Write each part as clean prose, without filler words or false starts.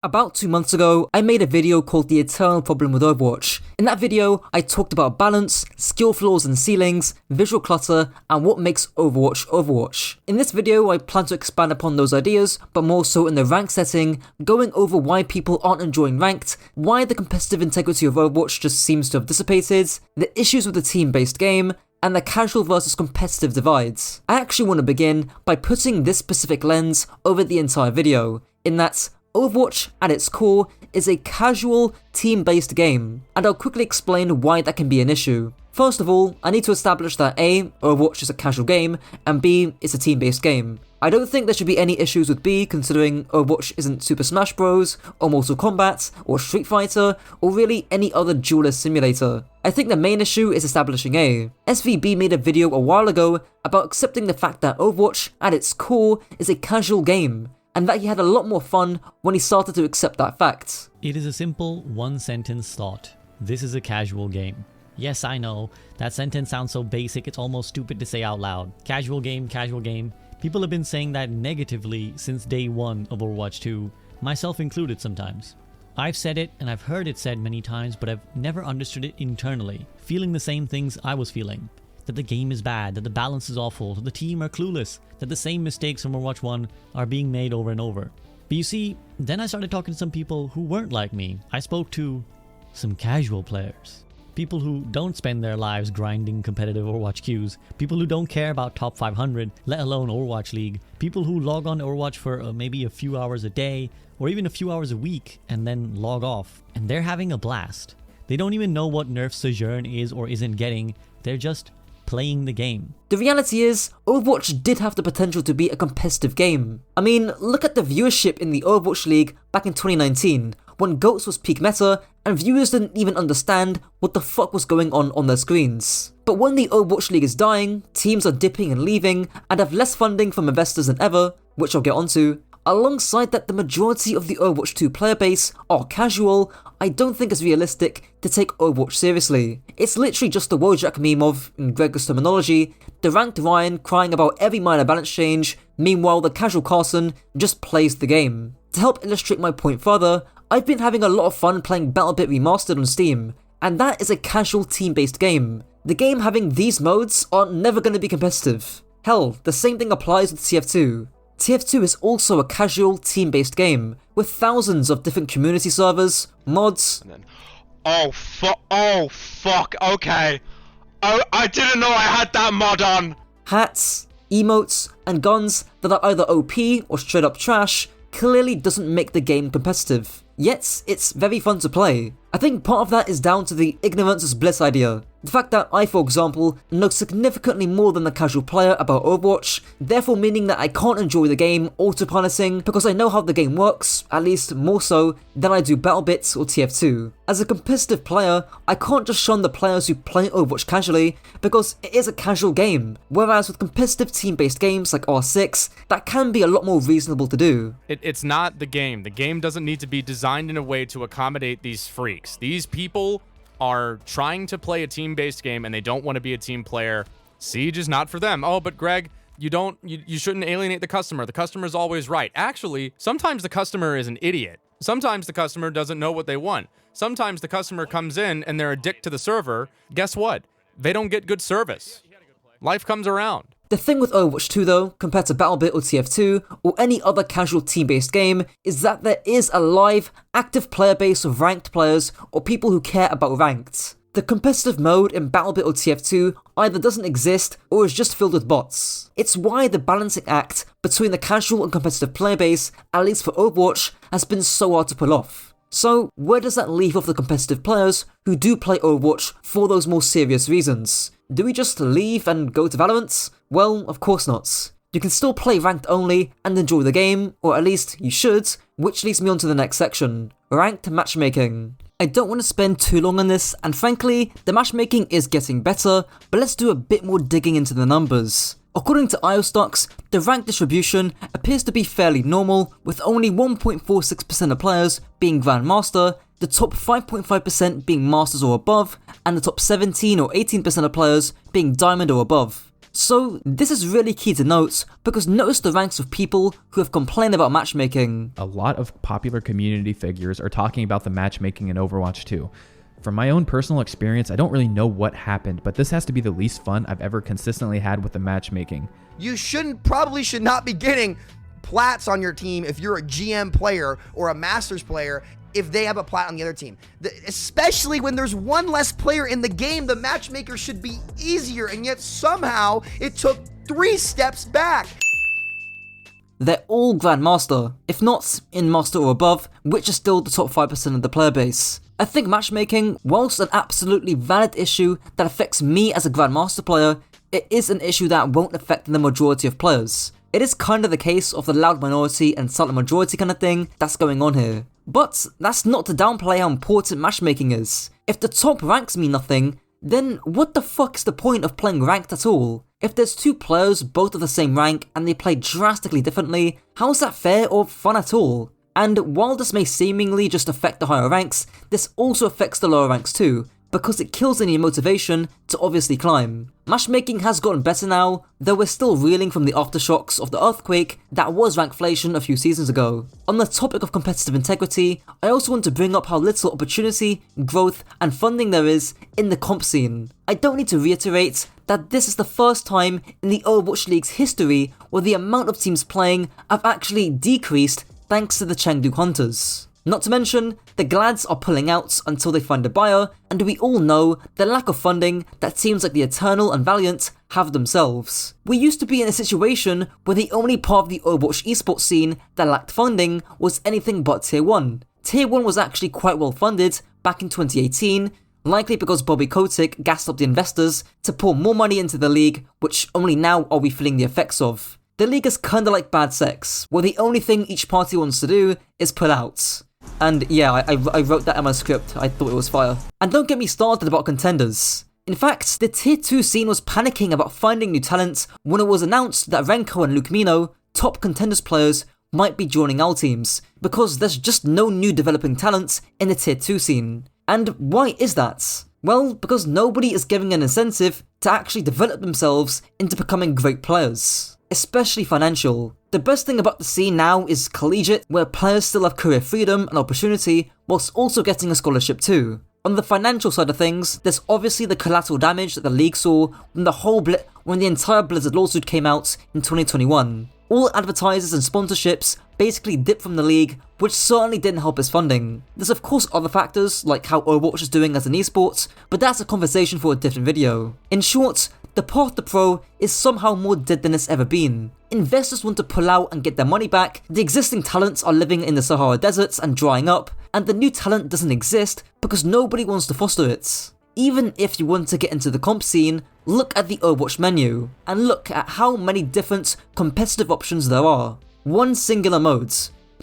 About 2 months ago, I made a video called The Eternal Problem with Overwatch. In that video, I talked about balance, skill flaws and ceilings, visual clutter, and what makes Overwatch Overwatch. In this video, I plan to expand upon those ideas, but more so in the ranked setting, going over why people aren't enjoying ranked, why the competitive integrity of Overwatch just seems to have dissipated, the issues with the team-based game, and the casual versus competitive divides. I actually want to begin by putting this specific lens over the entire video, in that Overwatch, at its core, is a casual, team-based game, and I'll quickly explain why that can be an issue. First of all, I need to establish that A, Overwatch is a casual game, and B, it's a team-based game. I don't think there should be any issues with B, considering Overwatch isn't Super Smash Bros, or Mortal Kombat, or Street Fighter, or really any other duelist simulator. I think the main issue is establishing A. SVB made a video a while ago about accepting the fact that Overwatch, at its core, is a casual game, and that he had a lot more fun when he started to accept that fact. It is a simple one-sentence thought. This is a casual game. Yes, I know, that sentence sounds so basic it's almost stupid to say out loud. Casual game, casual game. People have been saying that negatively since day one of Overwatch 2, myself included sometimes. I've said it and I've heard it said many times, but I've never understood it internally, feeling the same things I was feeling. That the game is bad, that the balance is awful, that the team are clueless, that the same mistakes from Overwatch 1 are being made over and over. But you see, then I started talking to some people who weren't like me. I spoke to some casual players. People who don't spend their lives grinding competitive Overwatch queues. People who don't care about top 500, let alone Overwatch League. People who log on to Overwatch for maybe a few hours a day, or even a few hours a week, and then log off. And they're having a blast. They don't even know what nerf Sojourn is or isn't getting. They're just playing the game. The reality is, Overwatch did have the potential to be a competitive game. I mean, look at the viewership in the Overwatch League back in 2019, when GOATS was peak meta, and viewers didn't even understand what the fuck was going on their screens. But when the Overwatch League is dying, teams are dipping and leaving, and have less funding from investors than ever, which I'll get onto. Alongside that, the majority of the Overwatch 2 player base are casual. I don't think it's realistic to take Overwatch seriously. It's literally just the Wojak meme of, in Gregor's terminology, the ranked Ryan crying about every minor balance change, meanwhile the casual Carson just plays the game. To help illustrate my point further, I've been having a lot of fun playing BattleBit Remastered on Steam, and that is a casual team-based game. The game having these modes are never going to be competitive. Hell, the same thing applies with TF2. TF2 is also a casual, team-based game, with thousands of different community servers, mods. Oh fuck, okay. Oh, I didn't know I had that mod on! Hats, emotes, and guns that are either OP or straight up trash clearly doesn't make the game competitive. Yet, it's very fun to play. I think part of that is down to the ignorance is bliss idea. The fact that I, for example, know significantly more than the casual player about Overwatch, therefore meaning that I can't enjoy the game autopiloting because I know how the game works, at least more so than I do BattleBit or TF2. As a competitive player, I can't just shun the players who play Overwatch casually because it is a casual game, whereas with competitive team-based games like R6, that can be a lot more reasonable to do. It's not the game. The game doesn't need to be designed in a way to accommodate these freaks. These people are trying to play a team-based game and they don't want to be a team player. Siege is not for them. Oh, but Greg, you shouldn't alienate the customer. The customer's always right. Actually, sometimes the customer is an idiot. Sometimes the customer doesn't know what they want. Sometimes the customer comes in and they're a dick to the server. Guess what? They don't get good service. Life comes around. The thing with Overwatch 2 though, compared to BattleBit or TF2, or any other casual team-based game, is that there is a live, active player base of ranked players or people who care about ranked. The competitive mode in BattleBit or TF2 either doesn't exist or is just filled with bots. It's why the balancing act between the casual and competitive player base, at least for Overwatch, has been so hard to pull off. So, where does that leave off the competitive players who do play Overwatch for those more serious reasons? Do we just leave and go to Valorant? Well, of course not. You can still play ranked only and enjoy the game, or at least you should, which leads me on to the next section, ranked matchmaking. I don't want to spend too long on this, and frankly, the matchmaking is getting better, but let's do a bit more digging into the numbers. According to IOStocks, the rank distribution appears to be fairly normal, with only 1.46% of players being Grandmaster, the top 5.5% being Masters or above, and the top 17 or 18% of players being Diamond or above. So this is really key to note, because notice the ranks of people who have complained about matchmaking. A lot of popular community figures are talking about the matchmaking in Overwatch 2. From my own personal experience, I don't really know what happened, but this has to be the least fun I've ever consistently had with the matchmaking. You probably should not be getting plats on your team if you're a GM player or a Masters player if they have a plat on the other team. Especially when there's one less player in the game, the matchmaker should be easier, and yet somehow it took 3 steps back. They're all Grandmaster, if not in Master or above, which is still the top 5% of the player base. I think matchmaking, whilst an absolutely valid issue that affects me as a Grandmaster player, it is an issue that won't affect the majority of players. It is kind of the case of the loud minority and silent majority kind of thing that's going on here. But that's not to downplay how important matchmaking is. If the top ranks mean nothing, then what the fuck is the point of playing ranked at all? If there's 2 players both of the same rank and they play drastically differently, how is that fair or fun at all? And while this may seemingly just affect the higher ranks, this also affects the lower ranks too, because it kills any motivation to obviously climb. Matchmaking has gotten better now, though we're still reeling from the aftershocks of the earthquake that was rankflation a few seasons ago. On the topic of competitive integrity, I also want to bring up how little opportunity, growth, and funding there is in the comp scene. I don't need to reiterate that this is the first time in the Overwatch League's history where the amount of teams playing have actually decreased thanks to the Chengdu Hunters. Not to mention, the Glads are pulling out until they find a buyer, and we all know the lack of funding that teams like the Eternal and Valiant have themselves. We used to be in a situation where the only part of the Overwatch esports scene that lacked funding was anything but Tier 1. Tier 1 was actually quite well funded back in 2018, likely because Bobby Kotick gassed up the investors to pour more money into the league, which only now are we feeling the effects of. The league is kinda like bad sex, where the only thing each party wants to do is pull out. And yeah, I wrote that in my script, I thought it was fire. And don't get me started about contenders. In fact, the Tier 2 scene was panicking about finding new talent when it was announced that Renko and Luke Mino, top contenders players, might be joining our teams, because there's just no new developing talent in the Tier 2 scene. And why is that? Well, because nobody is giving an incentive to actually develop themselves into becoming great players. Especially financial. The best thing about the scene now is collegiate, where players still have career freedom and opportunity, whilst also getting a scholarship too. On the financial side of things, there's obviously the collateral damage that the league saw when the entire Blizzard lawsuit came out in 2021. All advertisers and sponsorships basically dipped from the league, which certainly didn't help its funding. There's of course other factors, like how Overwatch is doing as an esport, but that's a conversation for a different video. In short, the path to pro is somehow more dead than it's ever been. Investors want to pull out and get their money back, the existing talents are living in the Sahara deserts and drying up, and the new talent doesn't exist because nobody wants to foster it. Even if you want to get into the comp scene, look at the Overwatch menu, and look at how many different competitive options there are. One singular mode.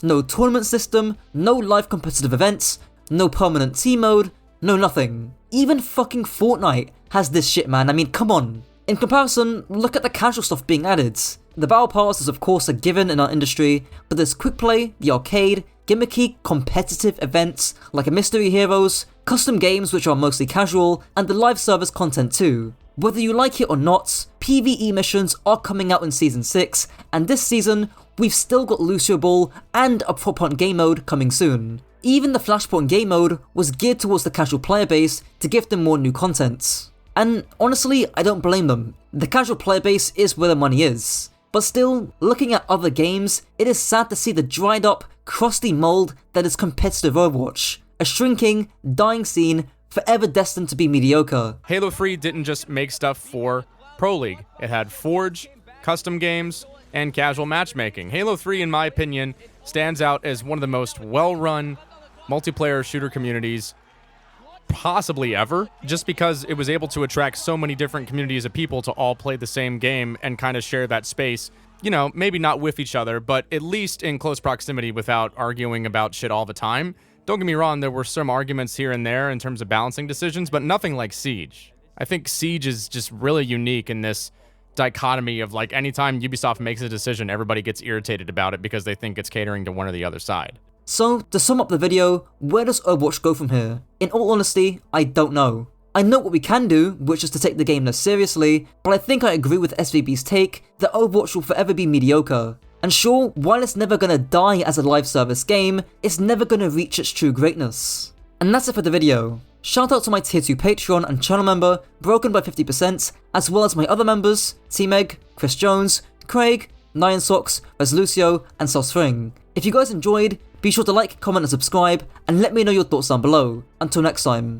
No tournament system, no live competitive events, no permanent team mode, no nothing. Even fucking Fortnite has this shit, man, I mean, come on. In comparison, look at the casual stuff being added. The Battle Pass is of course a given in our industry, but there's quick play, the arcade, gimmicky, competitive events like a Mystery Heroes, custom games which are mostly casual, and the live service content too. Whether you like it or not, PvE missions are coming out in Season 6, and this season, we've still got Lucio Ball and a Prop Hunt game mode coming soon. Even the Flashpoint game mode was geared towards the casual player base to give them more new content. And honestly, I don't blame them. The casual player base is where the money is. But still, looking at other games, it is sad to see the dried up, crusty mold that is competitive Overwatch. A shrinking, dying scene, forever destined to be mediocre. Halo 3 didn't just make stuff for Pro League. It had Forge, custom games, and casual matchmaking. Halo 3, in my opinion, stands out as one of the most well-run multiplayer shooter communities possibly ever, just because it was able to attract so many different communities of people to all play the same game and kind of share that space. You know, maybe not with each other, but at least in close proximity without arguing about shit all the time. Don't get me wrong, there were some arguments here and there in terms of balancing decisions, but nothing like Siege. I think Siege is just really unique in this dichotomy of, like, anytime Ubisoft makes a decision, everybody gets irritated about it because they think it's catering to one or the other side. So, to sum up the video, where does Overwatch go from here? In all honesty, I don't know. I know what we can do, which is to take the game less seriously, but I think I agree with SVB's take that Overwatch will forever be mediocre. And sure, while it's never gonna die as a live service game, it's never gonna reach its true greatness. And that's it for the video. Shout out to my tier 2 Patreon and channel member, Broken by 50%, as well as my other members, T-Meg, Chris Jones, Craig, Nyan Socks, Resolucio, and Sosfring. If you guys enjoyed, be sure to like, comment and subscribe, and let me know your thoughts down below. Until next time.